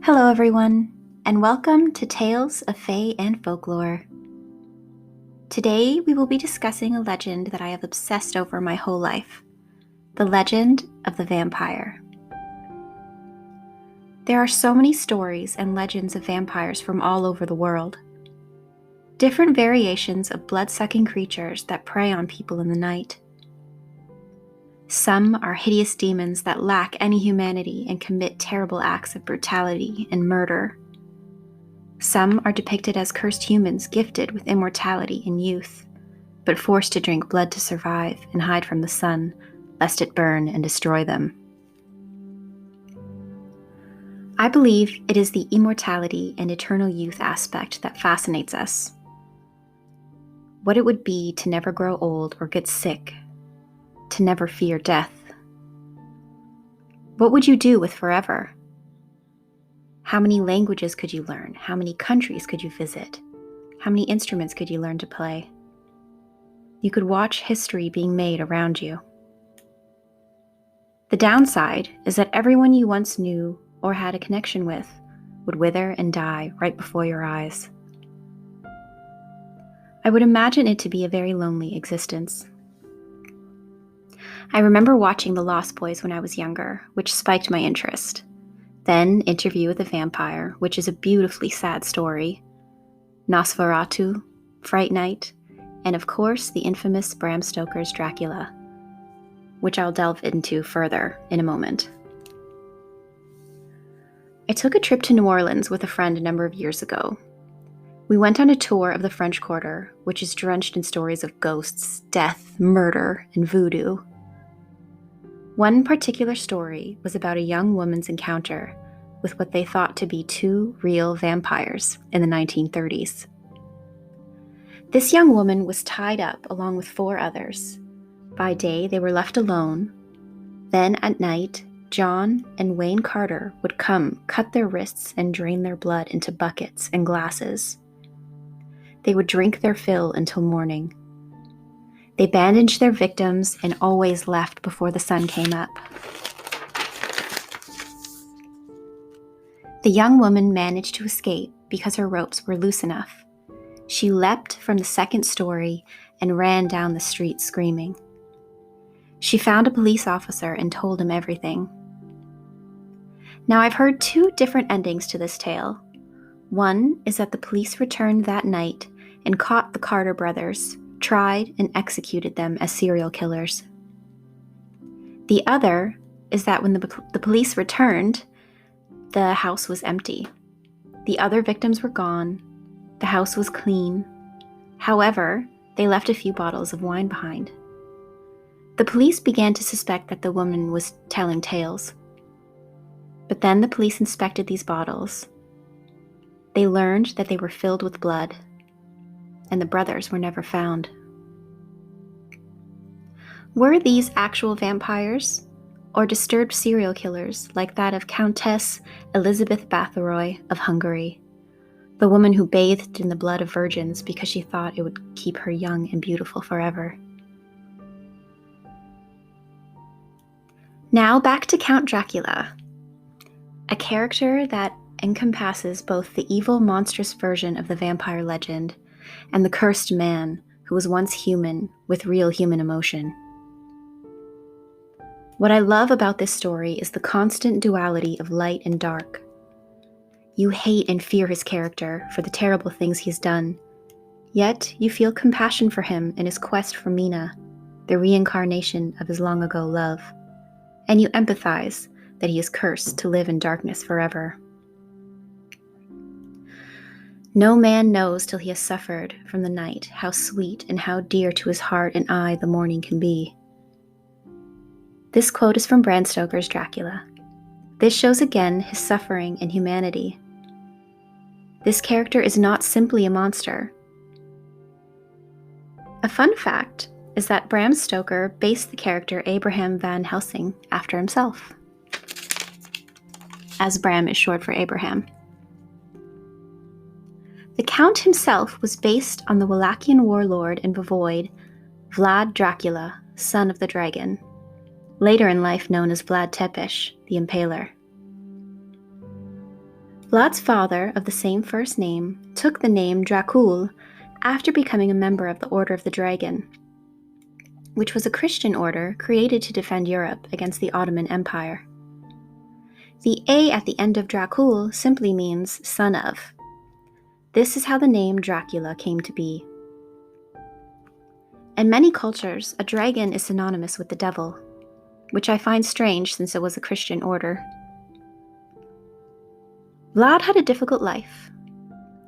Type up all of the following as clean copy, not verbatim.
Hello, everyone, and welcome to Tales of Fae and Folklore. Today, we will be discussing a legend that I have obsessed over my whole life, the legend of the vampire. There are so many stories and legends of vampires from all over the world. Different variations of blood-sucking creatures that prey on people in the night. Some are hideous demons that lack any humanity and commit terrible acts of brutality and murder. Some are depicted as cursed humans gifted with immortality and youth, but forced to drink blood to survive and hide from the sun, lest it burn and destroy them. I believe it is the immortality and eternal youth aspect that fascinates us. What it would be to never grow old or get sick, to never fear death. What would you do with forever? How many languages could you learn? How many countries could you visit? How many instruments could you learn to play? You could watch history being made around you. The downside is that everyone you once knew or had a connection with would wither and die right before your eyes. I would imagine it to be a very lonely existence. I remember watching The Lost Boys when I was younger, which spiked my interest. Then Interview with a Vampire, which is a beautifully sad story. Nosferatu, Fright Night, and of course the infamous Bram Stoker's Dracula, which I'll delve into further in a moment. I took a trip to New Orleans with a friend a number of years ago. We went on a tour of the French Quarter, which is drenched in stories of ghosts, death, murder, and voodoo. One particular story was about a young woman's encounter with what they thought to be two real vampires in the 1930s. This young woman was tied up along with 4 others. By day, they were left alone. Then at night, John and Wayne Carter would come, cut their wrists, and drain their blood into buckets and glasses. They would drink their fill until morning. They bandaged their victims and always left before the sun came up. The young woman managed to escape because her ropes were loose enough. She leapt from the 2nd story and ran down the street screaming. She found a police officer and told him everything. Now, I've heard 2 different endings to this tale. One is that the police returned that night and caught the Carter brothers, tried and executed them as serial killers. The other is that when the police returned, the house was empty. The other victims were gone. The house was clean. However, they left a few bottles of wine behind. The police began to suspect that the woman was telling tales. But then the police inspected these bottles. They learned that they were filled with blood, and the brothers were never found. Were these actual vampires, or disturbed serial killers like that of Countess Elizabeth Bathory of Hungary, the woman who bathed in the blood of virgins because she thought it would keep her young and beautiful forever? Now back to Count Dracula, a character that encompasses both the evil, monstrous version of the vampire legend and the cursed man who was once human with real human emotion. What I love about this story is the constant duality of light and dark. You hate and fear his character for the terrible things he's done, yet you feel compassion for him in his quest for Mina, the reincarnation of his long-ago love, and you empathize that he is cursed to live in darkness forever. No man knows till he has suffered from the night how sweet and how dear to his heart and eye the morning can be. This quote is from Bram Stoker's Dracula. This shows again his suffering and humanity. This character is not simply a monster. A fun fact is that Bram Stoker based the character Abraham Van Helsing after himself, as Bram is short for Abraham. The Count himself was based on the Wallachian warlord and voivode Vlad Dracula, son of the dragon, later in life known as Vlad Tepes, the Impaler. Vlad's father, of the same first name, took the name Dracul after becoming a member of the Order of the Dragon, which was a Christian order created to defend Europe against the Ottoman Empire. The A at the end of Dracul simply means son of. This is how the name Dracula came to be. In many cultures, a dragon is synonymous with the devil, which I find strange since it was a Christian order. Vlad had a difficult life.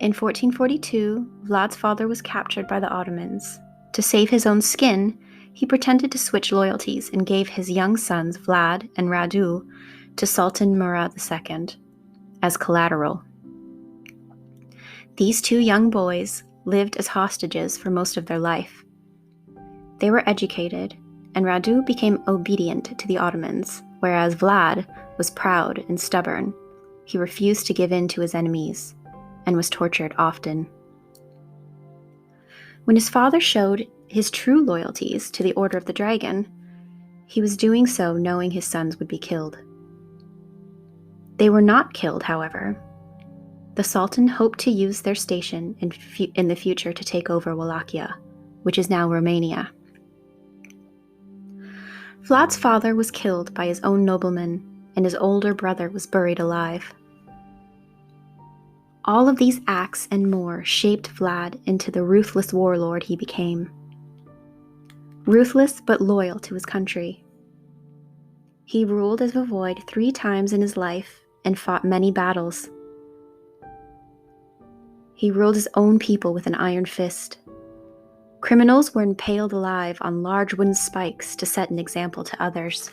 In 1442, Vlad's father was captured by the Ottomans. To save his own skin, he pretended to switch loyalties and gave his young sons Vlad and Radu to Sultan Murad II as collateral. These two young boys lived as hostages for most of their life. They were educated, and Radu became obedient to the Ottomans, whereas Vlad was proud and stubborn. He refused to give in to his enemies and was tortured often. When his father showed his true loyalties to the Order of the Dragon, he was doing so knowing his sons would be killed. They were not killed, however. The Sultan hoped to use their station in the future to take over Wallachia, which is now Romania. Vlad's father was killed by his own noblemen, and his older brother was buried alive. All of these acts and more shaped Vlad into the ruthless warlord he became. Ruthless but loyal to his country. He ruled as a void 3 times in his life and fought many battles. He ruled his own people with an iron fist. Criminals were impaled alive on large wooden spikes to set an example to others.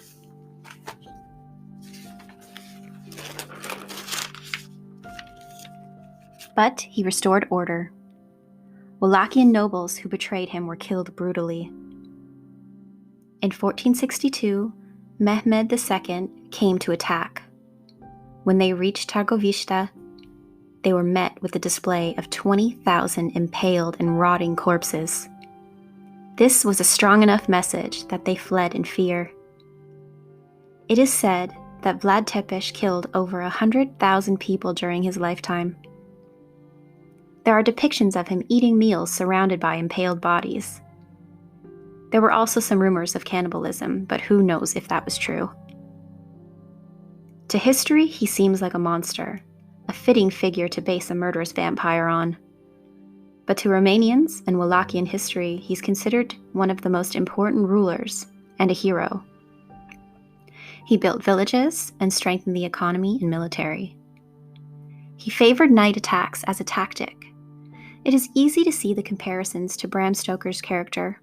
But he restored order. Wallachian nobles who betrayed him were killed brutally. In 1462, Mehmed II came to attack. When they reached Targovishta, they were met with a display of 20,000 impaled and rotting corpses. This was a strong enough message that they fled in fear. It is said that Vlad Tepes killed over 100,000 people during his lifetime. There are depictions of him eating meals surrounded by impaled bodies. There were also some rumors of cannibalism, but who knows if that was true. To history, he seems like a monster, a fitting figure to base a murderous vampire on. But to Romanians and Wallachian history, he's considered one of the most important rulers and a hero. He built villages and strengthened the economy and military. He favored night attacks as a tactic. It is easy to see the comparisons to Bram Stoker's character.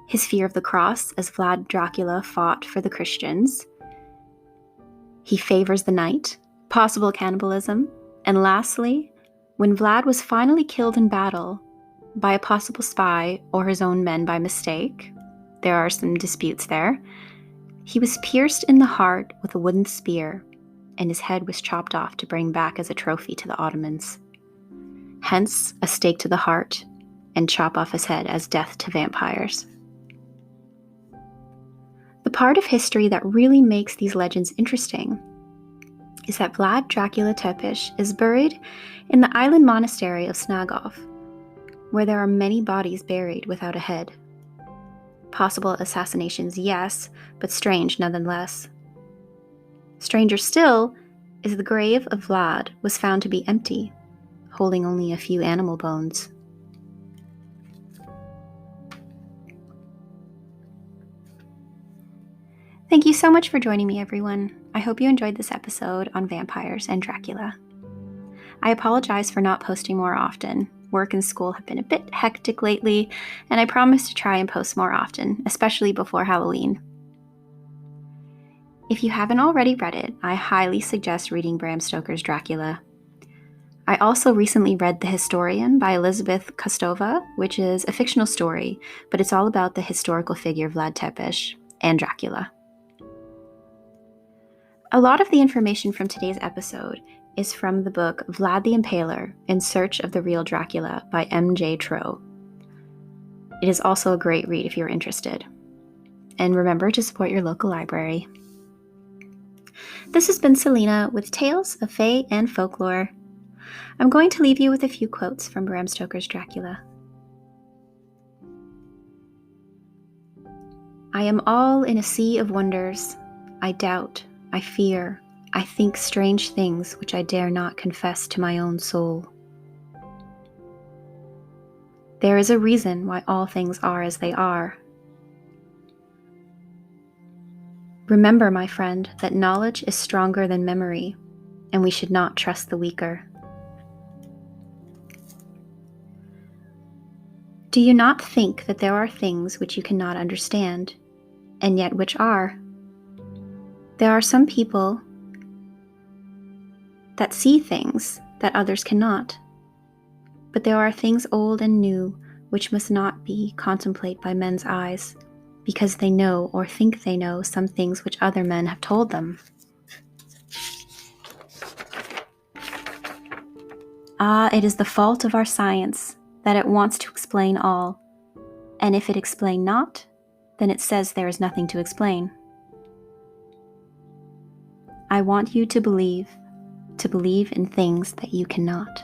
His fear of the cross as Vlad Dracula fought for the Christians. He favors the night, possible cannibalism, and lastly, when Vlad was finally killed in battle by a possible spy or his own men by mistake, there are some disputes there, he was pierced in the heart with a wooden spear, and his head was chopped off to bring back as a trophy to the Ottomans. Hence, a stake to the heart, and chop off his head as death to vampires. The part of history that really makes these legends interesting is that Vlad Dracula Tepes is buried in the island monastery of Snagov, where there are many bodies buried without a head. Possible assassinations, yes, but strange nonetheless. Stranger still is the grave of Vlad was found to be empty, holding only a few animal bones. Thank you so much for joining me, everyone. I hope you enjoyed this episode on vampires and Dracula. I apologize for not posting more often. Work and school have been a bit hectic lately, and I promise to try and post more often, especially before Halloween. If you haven't already read it, I highly suggest reading Bram Stoker's Dracula. I also recently read The Historian by Elizabeth Kostova, which is a fictional story, but it's all about the historical figure Vlad Tepes and Dracula. A lot of the information from today's episode is from the book Vlad the Impaler: In Search of the Real Dracula by M.J. Troe. It is also a great read if you're interested. And remember to support your local library. This has been Selena with Tales of Fae and Folklore. I'm going to leave you with a few quotes from Bram Stoker's Dracula. I am all in a sea of wonders. I doubt, I fear, I think strange things which I dare not confess to my own soul. There is a reason why all things are as they are. Remember, my friend, that knowledge is stronger than memory, and we should not trust the weaker. Do you not think that there are things which you cannot understand, and yet which are? There are some people that see things that others cannot, but there are things old and new which must not be contemplated by men's eyes, because they know or think they know some things which other men have told them. Ah, it is the fault of our science that it wants to explain all, and if it explain not, then it says there is nothing to explain. I want you to believe in things that you cannot.